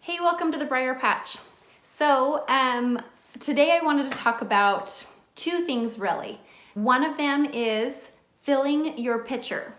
Hey, welcome to the Briar Patch. So today I wanted to talk about two things really. One of them is filling your pitcher,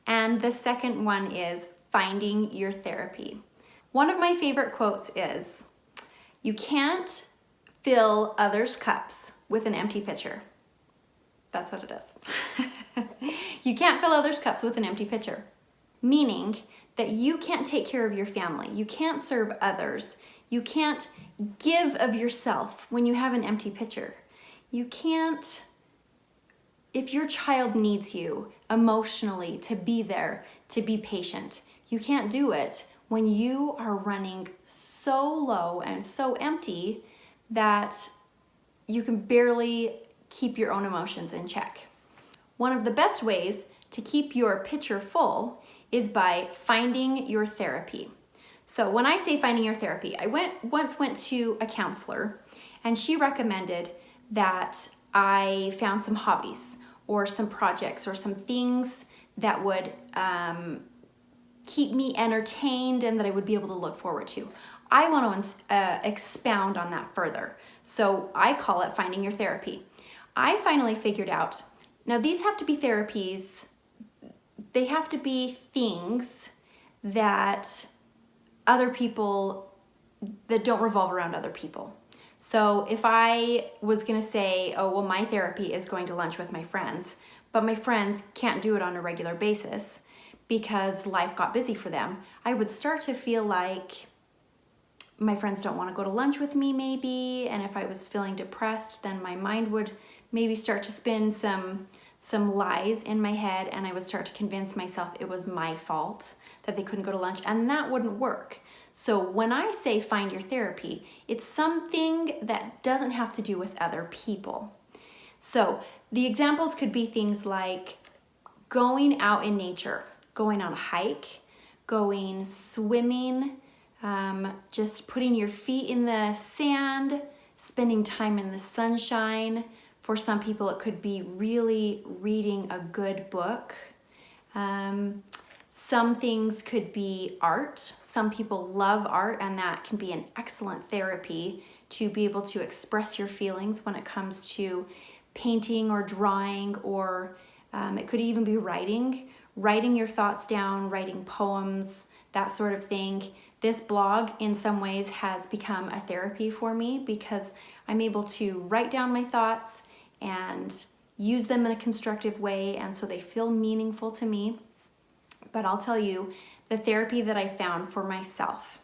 and the second one is finding your therapy. One of my favorite quotes is, "You can't fill others' cups with an empty pitcher." That's what it is. You can't fill others' cups with an empty pitcher. Meaning that you can't take care of your family. You can't serve others. You can't give of yourself when you have an empty pitcher. You can't, if your child needs you emotionally to be there, to be patient, you can't do it when you are running so low and so empty that you can barely keep your own emotions in check. One of the best ways to keep your pitcher full is by finding your therapy. So when I say finding your therapy, I once went to a counselor and she recommended that I found some hobbies or some projects or some things that would keep me entertained and that I would be able to look forward to. I want to expound on that further. So I call it finding your therapy. I finally figured out, now these have to be therapies, they have to be things that other people, that don't revolve around other people. So if I was gonna say, oh, well, my therapy is going to lunch with my friends, but my friends can't do it on a regular basis because life got busy for them, I would start to feel like my friends don't want to go to lunch with me maybe, and if I was feeling depressed, then my mind would maybe start to spin some lies in my head, and I would start to convince myself it was my fault that they couldn't go to lunch, and that wouldn't work. So when I say find your therapy, it's something that doesn't have to do with other people. So the examples could be things like going out in nature, going on a hike, going swimming, just putting your feet in the sand, spending time in the sunshine. For some people, it could be really reading a good book. Some things could be art. Some people love art, and that can be an excellent therapy to be able to express your feelings when it comes to painting or drawing, or it could even be writing your thoughts down, writing poems, that sort of thing. This blog in some ways has become a therapy for me because I'm able to write down my thoughts and use them in a constructive way, and so they feel meaningful to me. But I'll tell you, the therapy that I found for myself,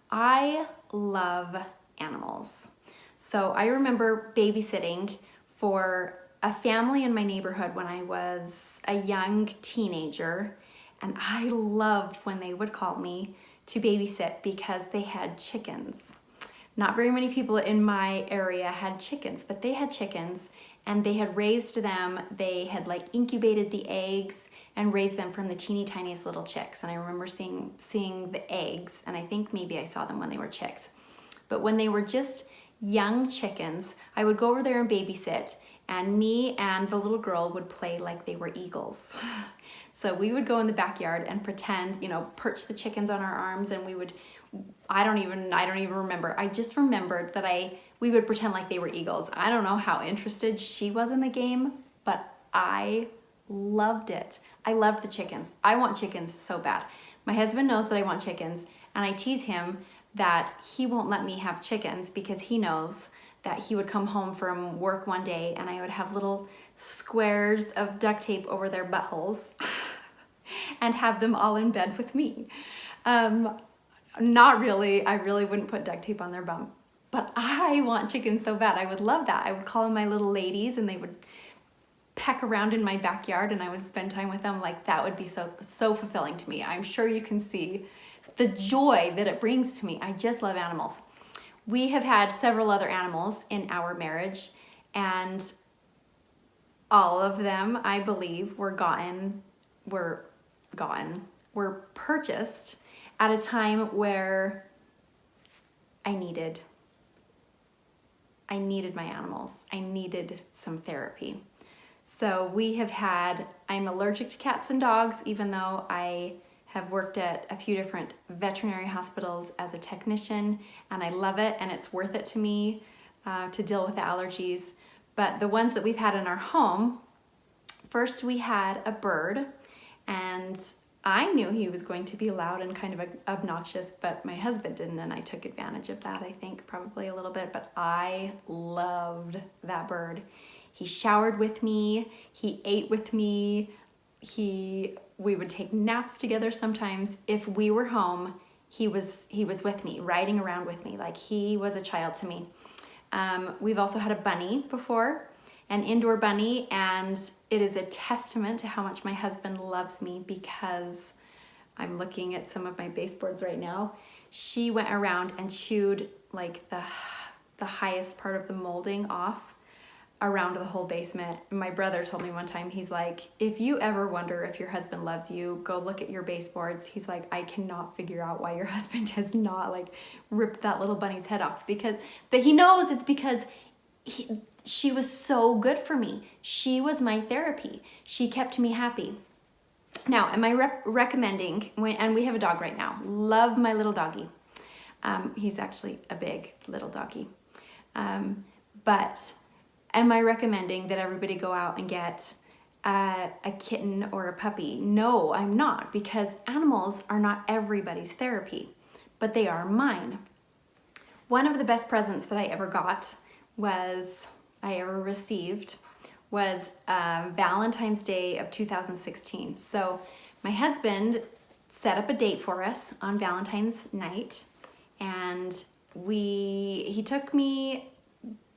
I love animals. So I remember babysitting for a family in my neighborhood when I was a young teenager, and I loved when they would call me to babysit because they had chickens. Not very many people in my area had chickens, but they had chickens, and they had raised them. They had like incubated the eggs and raised them from the teeny tiniest little chicks. And I remember seeing the eggs, and I think maybe I saw them when they were chicks. But when they were just young chickens, I would go over there and babysit, and me and the little girl would play like they were eagles. So we would go in the backyard and pretend, perch the chickens on our arms, and we would, I don't even remember. I just remembered that we would pretend like they were eagles. I don't know how interested she was in the game, but I loved it. I loved the chickens. I want chickens so bad. My husband knows that I want chickens, and I tease him that he won't let me have chickens because he knows that he would come home from work one day and I would have little squares of duct tape over their buttholes and have them all in bed with me. Not really, I really wouldn't put duct tape on their bum, but I want chickens so bad. I would love that. I would call them my little ladies, and they would peck around in my backyard, and I would spend time with them. Like, that would be so fulfilling to me. I'm sure you can see the joy that it brings to me. I just love animals. We have had several other animals in our marriage, and all of them, I believe, were purchased at a time where I needed my animals. I needed some therapy. So I'm allergic to cats and dogs, even though I have worked at a few different veterinary hospitals as a technician, and I love it, and it's worth it to me to deal with the allergies. But the ones that we've had in our home, first we had a bird, and I knew he was going to be loud and kind of obnoxious, but my husband didn't, and I took advantage of that, I think, probably a little bit, but I loved that bird. He showered with me, he ate with me, we would take naps together sometimes. If we were home, he was with me, riding around with me, like he was a child to me. We've also had a bunny before, an indoor bunny, and it is a testament to how much my husband loves me, because I'm looking at some of my baseboards right now. She went around and chewed like the highest part of the molding off around the whole basement. My brother told me one time, he's like, if you ever wonder if your husband loves you, go look at your baseboards. He's like, I cannot figure out why your husband has not like ripped that little bunny's head off, but he knows it's because she was so good for me. She was my therapy. She kept me happy. Now, am I recommending, and we have a dog right now, love my little doggy. He's actually a big little doggy. But am I recommending that everybody go out and get a kitten or a puppy? No, I'm not, because animals are not everybody's therapy, but they are mine. One of the best presents that I ever received was Valentine's Day of 2016. So my husband set up a date for us on Valentine's night, and he took me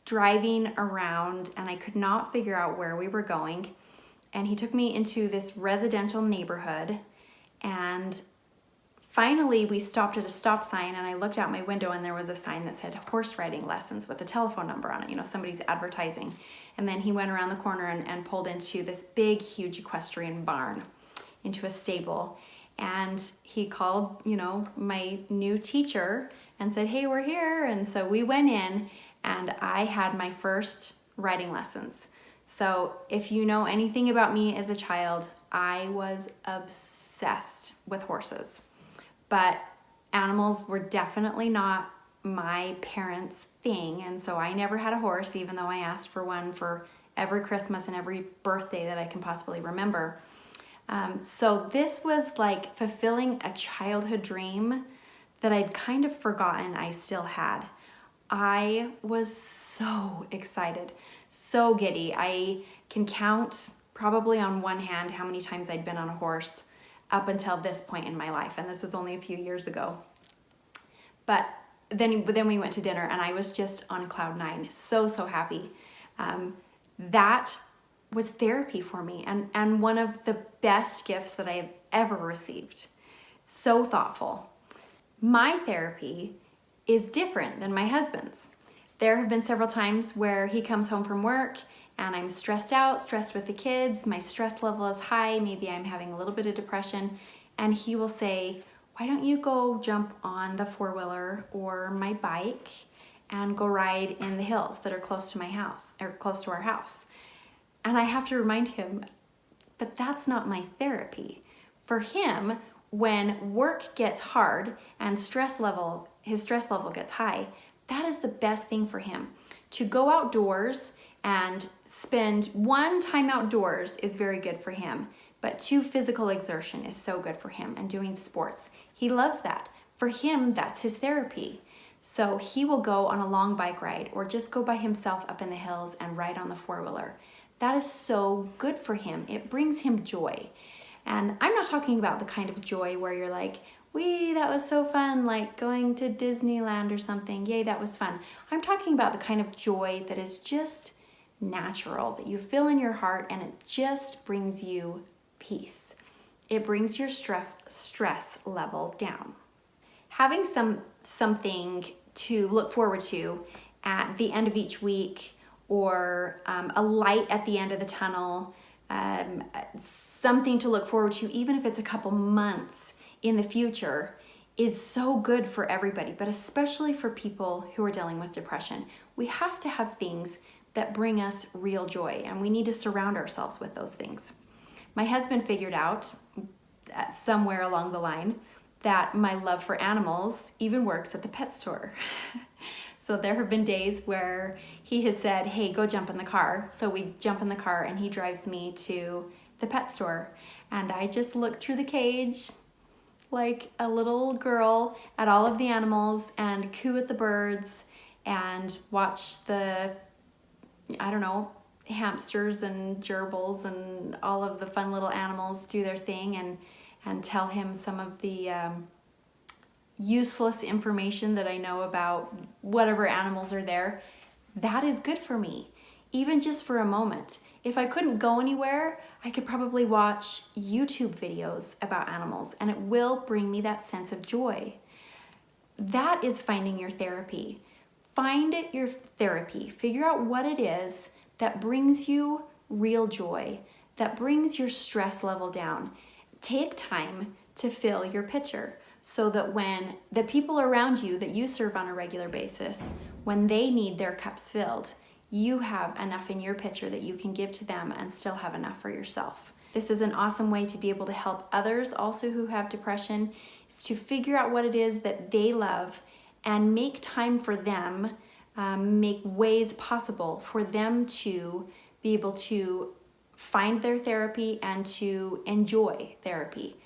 driving around, and I could not figure out where we were going, and he took me into this residential neighborhood, and finally we stopped at a stop sign, and I looked out my window, and there was a sign that said horse riding lessons with a telephone number on it, somebody's advertising. And then he went around the corner and pulled into this big, huge equestrian barn, into a stable, and he called, my new teacher and said, hey, we're here. And so we went in, and I had my first riding lessons. So if you know anything about me as a child, I was obsessed with horses. But animals were definitely not my parents' thing, and so I never had a horse, even though I asked for one for every Christmas and every birthday that I can possibly remember. So this was like fulfilling a childhood dream that I'd kind of forgotten I still had. I was so excited, so giddy. I can count probably on one hand how many times I'd been on a horse up until this point in my life, and this is only a few years ago. But then we went to dinner, and I was just on cloud nine, so happy. That was therapy for me, and one of the best gifts that I have ever received. So thoughtful. My therapy is different than my husband's. There have been several times where he comes home from work and I'm stressed with the kids, my stress level is high, maybe I'm having a little bit of depression, and he will say, why don't you go jump on the four-wheeler or my bike and go ride in the hills that are close to my house, or close to our house? And I have to remind him, but that's not my therapy. For him, when work gets hard and his stress level gets high, that is the best thing for him. To go outdoors and spend one time outdoors is very good for him, but 2, physical exertion is so good for him, and doing sports. He loves that. For him, that's his therapy. So he will go on a long bike ride or just go by himself up in the hills and ride on the four-wheeler. That is so good for him. It brings him joy. And I'm not talking about the kind of joy where you're like, wee, that was so fun, like going to Disneyland or something. Yay, that was fun. I'm talking about the kind of joy that is just natural, that you feel in your heart, and it just brings you peace. It brings your stress level down. Having something to look forward to at the end of each week, or a light at the end of the tunnel, something to look forward to, even if it's a couple months in the future, is so good for everybody, but especially for people who are dealing with depression. We have to have things that bring us real joy, and we need to surround ourselves with those things. My husband figured out somewhere along the line that my love for animals even works at the pet store. So there have been days where he has said, hey, go jump in the car. So we jump in the car and he drives me to the pet store. And I just look through the cage like a little girl at all of the animals and coo at the birds and watch the, I don't know, hamsters and gerbils and all of the fun little animals do their thing, and tell him some of the useless information that I know about whatever animals are there. That is good for me, even just for a moment. If I couldn't go anywhere, I could probably watch YouTube videos about animals, and it will bring me that sense of joy. That is finding your therapy. Find your therapy. Figure out what it is that brings you real joy, that brings your stress level down. Take time to fill your pitcher so that when the people around you that you serve on a regular basis, when they need their cups filled, you have enough in your pitcher that you can give to them and still have enough for yourself. This is an awesome way to be able to help others also who have depression, is to figure out what it is that they love and make time for them, make ways possible for them to be able to find their therapy and to enjoy therapy.